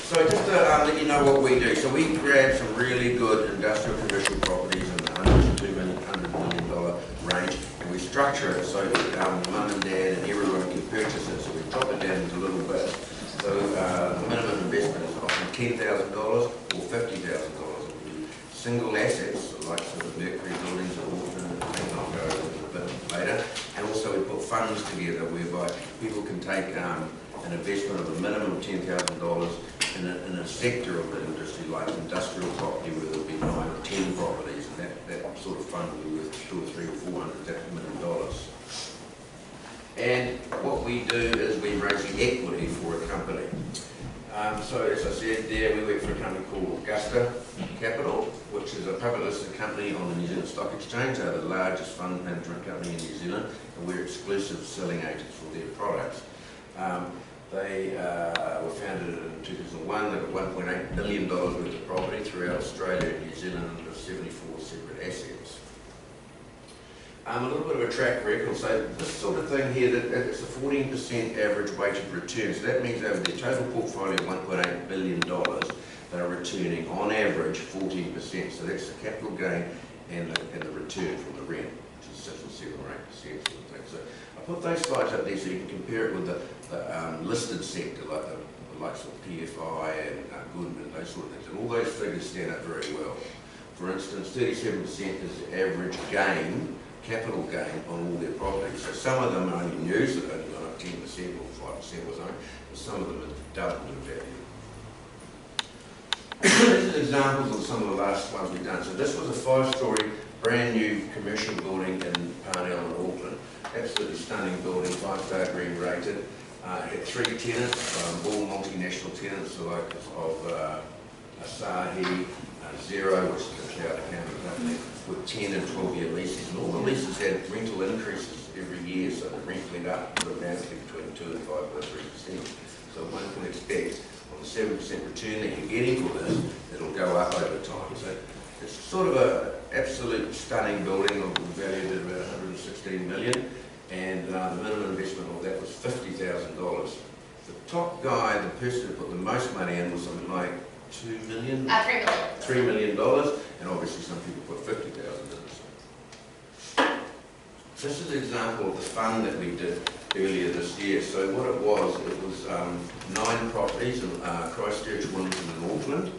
So just to let you know what we do. So we grab some really good industrial commercial properties in the $100 million range, and we structure it so that mum and dad and everyone can purchase it. So we drop it down into little bits. So the minimum investment is often $10,000 or $50,000. Single assets, like sort of Mercury buildings or Auckland, and I'll go over a bit later. And also we put funds together whereby people can take an investment of a minimum of $10,000 in a sector of the industry, like industrial property, where there'll be 9 or 10 properties, and that sort of fund will be worth $200 or $300 or $400 million. And what we do is we raise the equity for a company. So as I said there, we work for a company called Augusta Capital, which is a public listed company on the New Zealand Stock Exchange. They're the largest fund management company in New Zealand, and we're exclusive selling agents for their products. They were founded in 2001. They've got $1.8 billion worth of property throughout Australia and New Zealand under 74 separate assets. A little bit of a track record. So this sort of thing here, it's a 14% average weighted return. So that means over their total portfolio of $1.8 billion, they're returning on average 14%. So that's the capital gain and the return from the rent, which is 6 or 7 or 8% sort of thing. So I put those slides up there so you can compare it with the listed sector, like the likes of PFI and Goodman, those sort of things. And all those figures stand up very well. For instance, 37% is the average gain, capital gain on all their properties. So some of them are only new, so they've only gone up 10% or 5% or something, but some of them have doubled in value. These are examples of some of the last ones we've done. So this was a 5-story brand new commercial building in Parnell in Auckland. Absolutely stunning building, 5-star green rated. It had 3 tenants, all multinational tenants, so like of Asahi, Xero, which is a cloud accounting company, with 10 and 12-year leases. And all the leases had rental increases every year, so the rent went up dramatically between 2 and 5.3%. So one can expect on the 7% return that you're getting for this, it'll go up over time. So it's sort of an absolute stunning building, valued at about $116 million, and the minimum investment of that was $50,000. The top guy, the person who put the most money in, was something like $2 million? $3 million, and obviously some people put $50,000 in it. This is an example of the fund that we did earlier this year. So what it was 9 properties in Christchurch, Wellington and Auckland,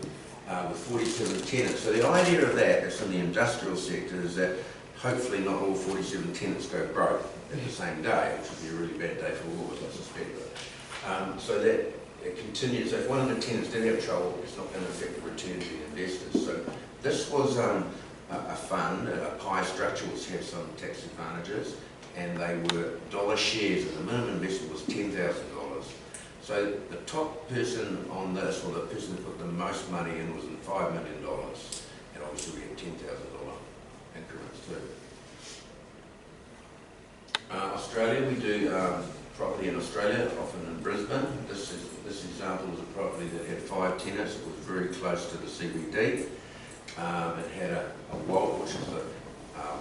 with 47 tenants. So the idea of that, that's in the industrial sector, is that hopefully not all 47 tenants go broke at the same day, which would be a really bad day for all of us, I suspect. So that it continues. So if one of the tenants did have trouble, it's not going to affect the return to the investors. So this was a fund, a pie structure, which had some tax advantages, and they were dollar shares, and the minimum investment was $10,000. So the top person on this, or the person who put the most money in, was in $5 million, and obviously we had $10,000 increments too. Australia, we do property in Australia, often in Brisbane. This example is a property that had 5 tenants. It was very close to the CBD. It had a WALT, which is a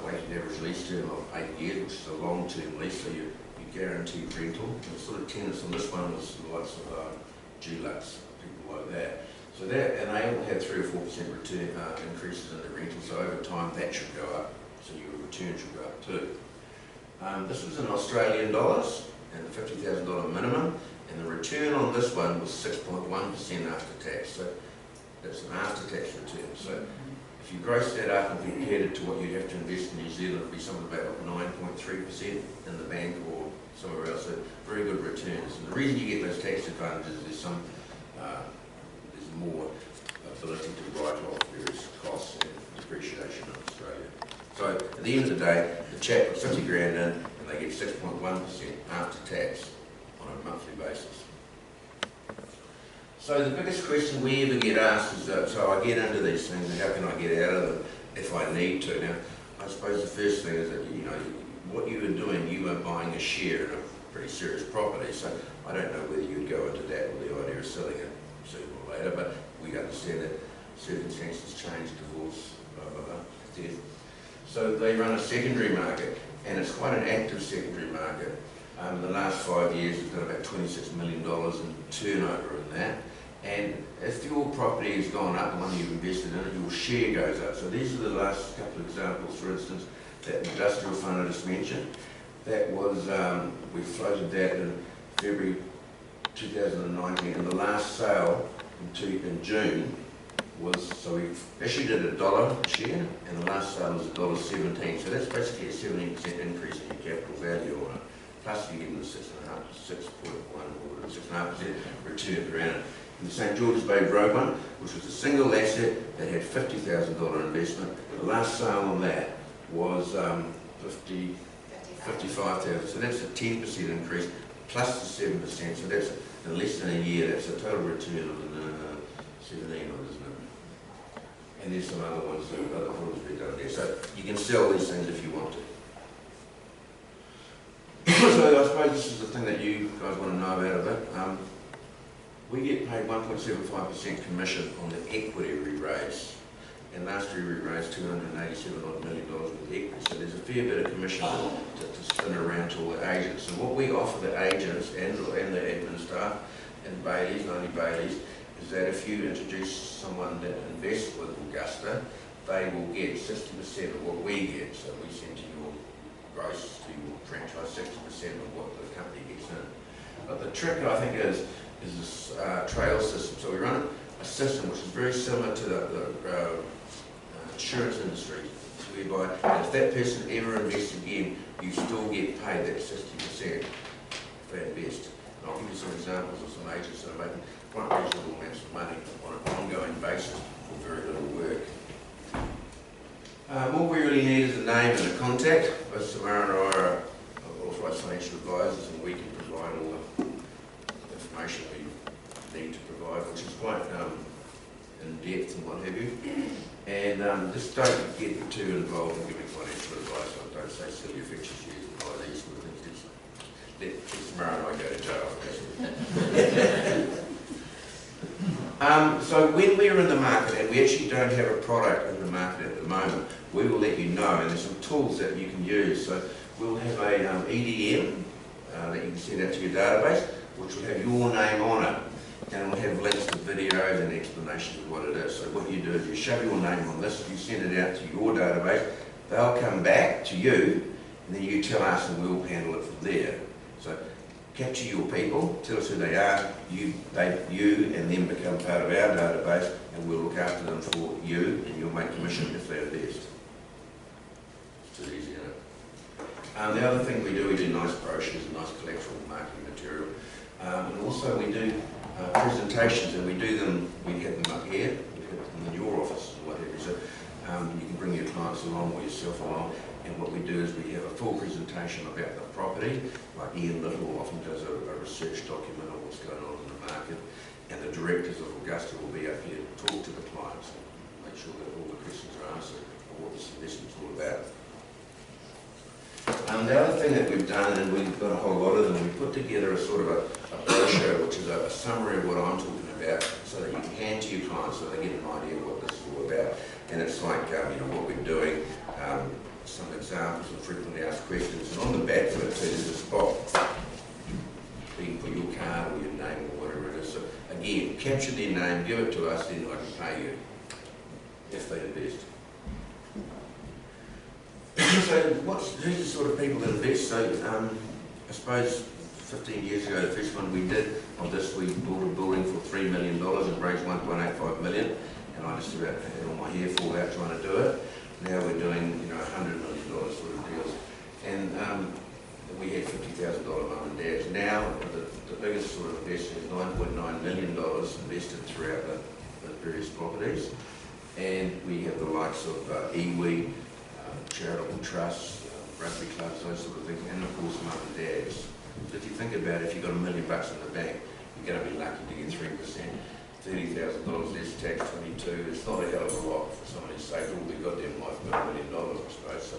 weighted average lease term of 8 years, which is a long-term lease, so you guaranteed rental. And the sort of tenants on this one was the likes of Dulux, people like that. So that, and they all had 3 or 4% return increases in the rental. So over time, that should go up. So your return should go up too. This was in Australian dollars, and the $50,000 minimum, and the return on this one was 6.1% after tax. So that's an after-tax return. So if you gross that up and compared it to what you'd have to invest in New Zealand, it would be something about 9.3% in the bank or somewhere else. So very good returns. And the reason you get those tax advantages is there's more ability to write off various costs and depreciation in Australia. So at the end of the day, the chap puts 50 grand in, and they get 6.1% after tax on a monthly basis. So the biggest question we ever get asked is, so I get into these things, and how can I get out of them if I need to? Now, I suppose the first thing is that, you know, what you were doing, you were buying a share in a pretty serious property, so I don't know whether you'd go into that with the idea of selling it sooner or later, but we understand that circumstances change, divorce, blah, blah, blah, death. So they run a secondary market, and it's quite an active secondary market. In the last 5 years, we've done about $26 million in turnover in that, And if your property has gone up, the one you've invested in it, your share goes up. So these are the last couple of examples. For instance, that industrial fund I just mentioned, that was, we floated that in February 2019, and the last sale in June was, so we issued it $1 a share, and the last sale was $1.17. So that's basically a 17% increase in your capital value on it. Plus you get the 6.5% return per annum. In the St George's Bay Road one, which was a single asset that had $50,000 investment, the last sale on that was 55,000. So that's a 10% increase plus the 7%. So that's in less than a year. That's a total return of 17, isn't it? And there's some other ones that other ones we've done there. So you can sell these things if you want to. So I suppose this is the thing that you guys want to know about a bit. We get paid 1.75% commission on the equity we raise. And last year we raised $287 odd million with equity. So there's a fair bit of commission to spin around to all the agents. And what we offer the agents and the admin staff and Baileys, only Baileys, is that if you introduce someone that invests with Augusta, they will get 60% of what we get. So we send to your gross, to your franchise, 60% of what the company gets in. But the trick, I think, is this trail system. So we run a system which is very similar to the insurance industry, whereby if that person ever invests again, you still get paid that 60% if they invest. And I'll give you some examples of some agents that are making quite reasonable amounts of money on an ongoing basis for very little work. What we really need is a name and a contact. Both Samara and I are authorised financial advisors, and we can provide all the information we need to provide, which is quite in depth and what have you. And just don't get too involved in giving financial advice. Don't say silly fictitious years and all these sort of things. Let Samara and I go to jail. So when we're in the market, and we actually don't have a product in the market at the moment, we will let you know, and there's some tools that you can use. So we'll have a EDM that you can send out to your database, which will have your name on it, and we'll have links to videos and explanations of what it is. So what you do is you shove your name on this, you send it out to your database, they'll come back to you, and then you tell us and we'll handle it from there. So capture your people, tell us who they are, you and them become part of our database, and we'll look after them for you, and you'll make commission if they invest. It's too easy, isn't it? The other thing we do nice brochures and nice collateral marketing material. And also we do presentations, and we have them up here, we have them in your office and whatever. So you can bring your clients along or yourself along, and what we do is we have a full presentation about the property, like Ian Little often does a research document on what's going on in the market, and the directors of Augusta will be up here to talk to the clients and make sure that all the questions are answered on what this investment's all about. The other thing that we've done, and we've got a whole lot of them, we put together a sort of a brochure, which is a summary of what I'm talking about, so that you can hand to your clients so they get an idea of what this is all about. And it's like, what we're doing, some examples of frequently asked questions. And on the back of it, so there's a spot where you can put your card or your name or whatever it is. So again, capture their name, give it to us, then I can pay you if they invest. So who's the sort of people that invest? So I suppose 15 years ago, the first one we did of this, we bought a building for $3 million and raised $1.85 million, and I just about had all my hair fall out trying to do it. Now we're doing $100 million sort of deals, and we had $50,000 mum and dads. Now the biggest sort of investment is $9.9 million invested throughout the various properties, and we have the likes of iwi, charitable trusts, rugby clubs, those sort of things, and of course mum and dads. So if you think about it, if you've got $1 million in the bank, you're going to be lucky to get 3%. $30,000 less tax, 22. It's not a hell of a lot for somebody who's saved all their goddamn life, but $1 million, I suppose. So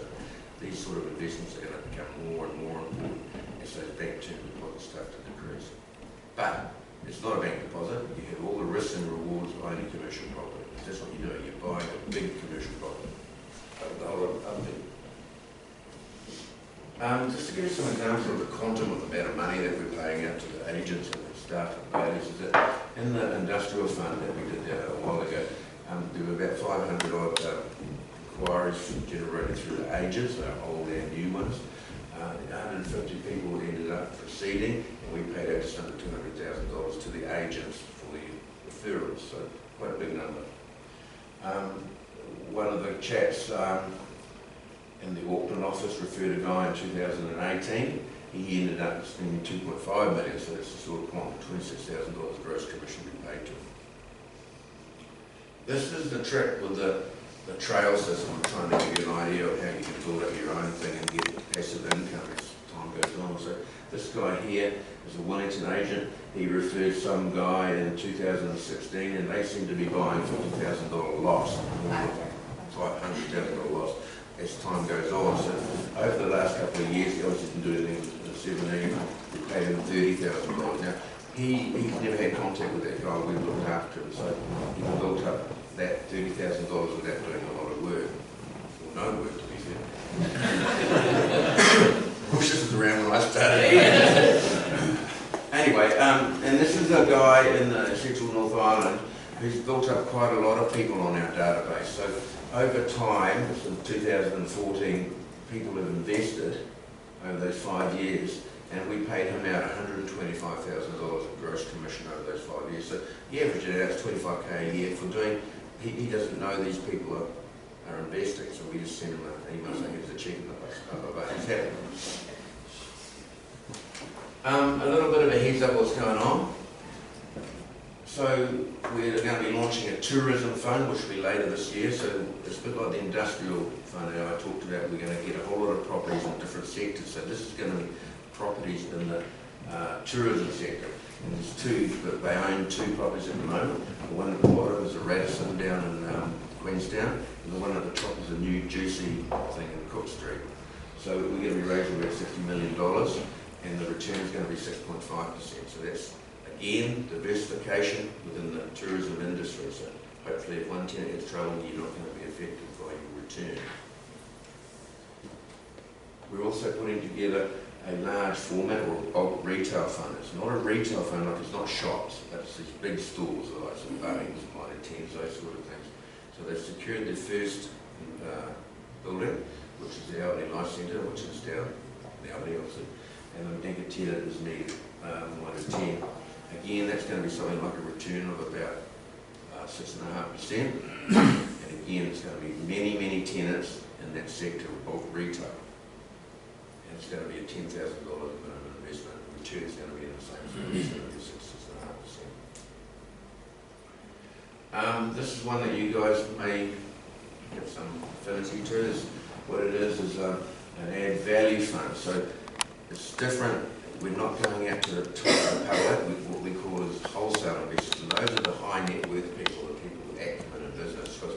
these sort of investments are going to become more and more important as those bank term deposits start to decrease. But it's not a bank deposit. You have all the risks and rewards of owning commercial property. That's what you're doing. You're buying a big commercial property. The whole lot of other people. Just to give you some examples of the quantum of the amount of money that we're paying out to the agents and the staff ladies, is that in the industrial fund that we did a while ago, there were about 500 odd inquiries generated through the agents, old and new ones. 150 people ended up proceeding, and we paid out just under $200,000 to the agents for the referrals, so quite a big number. One of the chaps in the Auckland office referred a guy in 2018. He ended up spending $2.5 million, so that's the sort of quantum, $26,000 gross commission we paid to him. This is the trick with the trail system. I'm trying to give you an idea of how you can build up your own thing and get passive income as time goes on. So this guy here is a Wellington agent. He referred some guy in 2016, and they seem to be buying $50,000 loss, $500,000 loss as time goes on. So over the last couple of years, he obviously didn't do anything in 17. We paid him $30,000. Now he's never had contact with that guy. We've looked after him, so he built up that $30,000 without doing a lot of work, or no work to be fair. Wish this was around when I started. Anyway, and this is a guy in the Central North Island who's built up quite a lot of people on our database. So over time, since 2014, people have invested over those 5 years, and we paid him out $125,000 of gross commission over those 5 years. So the average out is $25K a year for doing. He doesn't know these people are investing, so we just send him an email saying here's a check in the place, he's happy. A little bit of a heads up what's going on. So we're going to be launching a tourism fund, which will be later this year. So it's a bit like the industrial fund that I talked about. We're going to get a whole lot of properties in different sectors. So this is going to be properties in the tourism sector. And there's two, but they own two properties at the moment. The one at the bottom is a Radisson down in Queenstown, and the one at the top is a new juicy thing in Cook Street. So we're going to be raising about $60 million, and the return is going to be 6.5%. So that's, again, diversification within the tourism industry. So hopefully if one tenant gets trouble, you're not going to be affected by your return. We're also putting together a large format or bulk retail fund. It's not a retail fund, like it's not shops, but it's these big stores like some Bunnings, Mitre 10s, those sort of things. So they've secured their first building, which is the Albany Life Centre, which is down the Albany obviously, and the Dinka tenant is needed, Mitre 10. Again, that's going to be something like a return of about 6.5%. And again, it's going to be many, many tenants in that sector of bulk retail. And it's going to be a $10,000 minimum investment. The return is going to be in the same sort of 6.5%. This is one that you guys may have some affinity to. What it is an add value fund. So it's different. We're not going out to the public. What we call is wholesale investors. And those are the high net worth people, the people with acumen in business. Because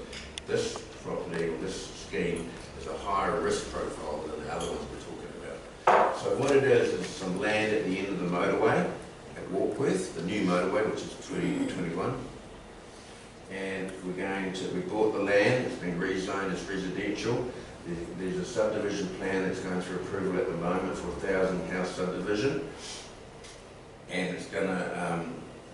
this property or this scheme is a higher risk profile than the other ones we're talking about. So what it is some land at the end of the motorway at Warkworth, the new motorway, which is 2021. And we bought the land, it's been rezoned as residential. There's a subdivision plan that's going through approval at the moment for a 1,000-house subdivision. And it's going to,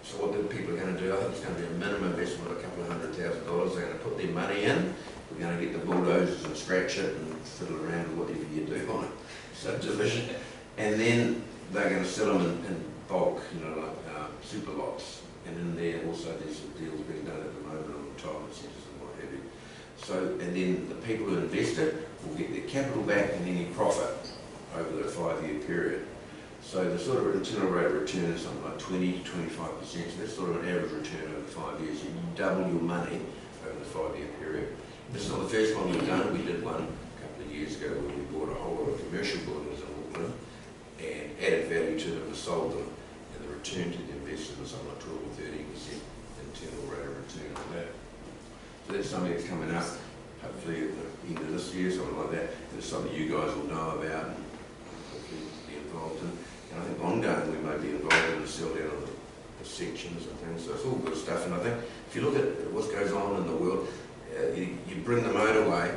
so what the people are going to do, I think it's going to be a minimum investment of a couple of $100,000. They're going to put their money in. We're going to get the bulldozers and scratch it and fiddle around with whatever you do on a subdivision. And then they're going to sell them in bulk, like super lots. And in there also there's some deals being done at the moment on retirement centres and what have you. So, and then the people who invested will get their capital back and any profit over the 5-year period. So the sort of internal rate of return is something like 20 to 25%. So that's sort of an average return over 5 years. You double your money over the 5-year period. This is not the first one we've done. We did one a couple of years ago where we bought a whole lot of commercial buildings in Auckland and added value to them and sold them. And the return to the investor was something like 12 or 13% internal rate of return on that. So that's something that's coming up, hopefully at the end of this year, something like that. And it's something you guys will know about and hopefully be involved in. And I think ongoing we may be involved in the sell down of the sections and things. So it's all good stuff. And I think if you look at what goes on in the world, you bring the motorway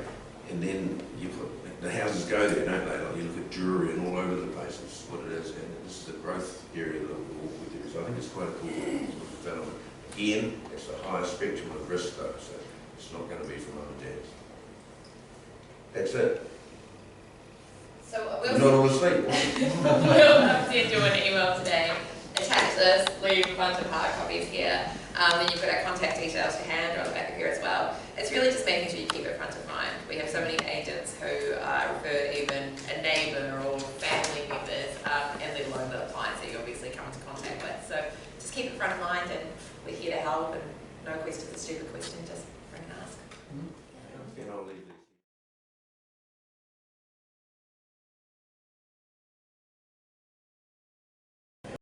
and then you put the houses go there, don't they? Like you look at jewellery and all over the place. It's what it is. And this is the growth area that we'll walk with you. So I think it's quite a cool development. Again, it's the highest spectrum of risk though, so it's not going to be for mum and dads. That's it. So You're not all asleep. we'll send you an email today. Attach this, leave a bunch of hard copies here. Then you've got our contact details to hand on the back of here as well. It's really just making sure you keep it front of mind. We have so many agents who refer even a neighbour or family members, and let alone the clients that you obviously come into contact with. So just keep it front of mind, and we're here to help. And no question is a stupid question, just bring and ask. I'll leave